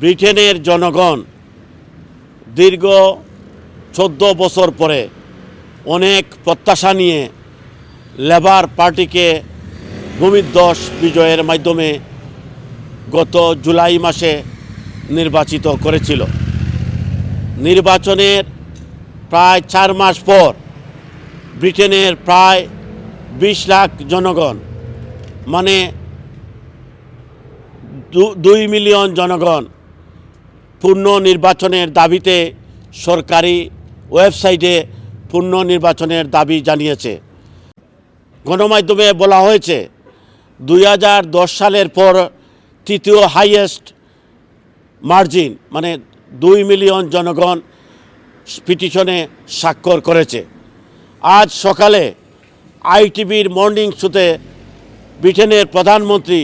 ব্রিটেনের জনগণ দীর্ঘ 14 বছর পরে অনেক প্রত্যাশা নিয়ে লেবার পার্টিকে ভূমিধ্বস বিজয়ের মাধ্যমে গত জুলাই মাসে নির্বাচিত করেছিল। নির্বাচনের প্রায় 4 মাস পর ব্রিটেনের প্রায় 20 লাখ জনগণ মানে 2 মিলিয়ন জনগণ পূর্ণ নির্বাচনের দাবিতে সরকারি ওয়েবসাইটে পূর্ণ নির্বাচনের দাবি জানিয়েছে। গণমাধ্যমে বলা হয়েছে 2010 সালের পর তৃতীয় হাইয়েস্ট মার্জিন মানে 2 মিলিয়ন জনগণ পিটিশনে স্বাক্ষর করেছে। আজ সকালে আইটিভির মর্নিং শোতে ব্রিটেনের প্রধানমন্ত্রী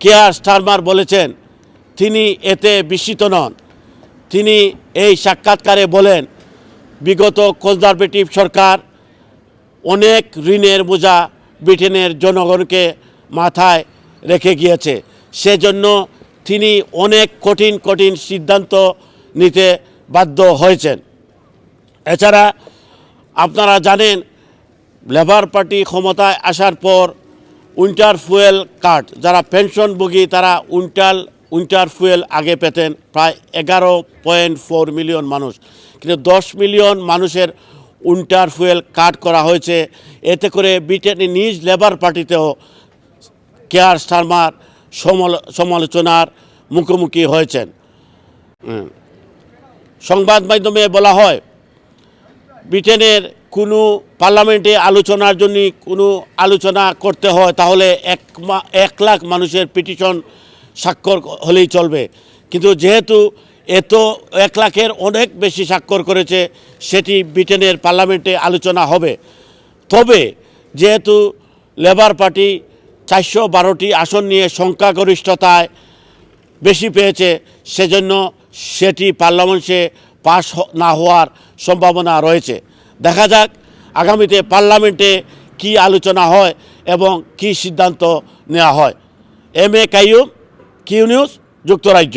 কেয়ার স্টারমার বলেছেন তিনি এতে বিস্মিত নন। তিনি এই সাক্ষাৎকারে বলেন বিগত কনজারভেটিভ সরকার অনেক ঋণের বোঝা ব্রিটেনের জনগণকে মাথায় রেখে গিয়েছে, সেজন্য তিনি অনেক কঠিন কঠিন সিদ্ধান্ত নিতে বাধ্য হয়েছেন। এছাড়া আপনারা জানেন লেবার পার্টি ক্ষমতায় আসার পর উইন্টার ফুয়েল কার্ড যারা পেনশনভোগী তারা উইন্টার ফুয়েল আগে পেতেন প্রায় 11.4 মিলিয়ন মানুষ, কিন্তু 10 মিলিয়ন মানুষের উইন্টার ফুয়েল কাট করা হয়েছে। এতে করে ব্রিটেনের নিজ লেবার পার্টিতেও কেয়ার স্টারমার সমালোচনার মুখোমুখি হয়েছেন। সংবাদ মাধ্যমে বলা হয় ব্রিটেনের কোনো পার্লামেন্টে আলোচনার জন্য কোনো আলোচনা করতে হয় তাহলে 1 লাখ মানুষের পিটিশন স্বাক্ষর হলেই চলবে, কিন্তু যেহেতু 1 লাখের অনেক বেশি স্বাক্ষর করেছে সেটি ব্রিটেনের পার্লামেন্টে আলোচনা হবে। তবে যেহেতু লেবার পার্টি 412টি আসন নিয়ে সংখ্যাগরিষ্ঠতায় বেশি পেয়েছে সেজন্য সেটি পার্লামেন্টে পাস না হওয়ার সম্ভাবনা রয়েছে। দেখা যাক আগামীতে পার্লামেন্টে কি আলোচনা হয় এবং কি সিদ্ধান্ত নেওয়া হয়। M A Qayyum, Q news, যুক্তরাজ্য।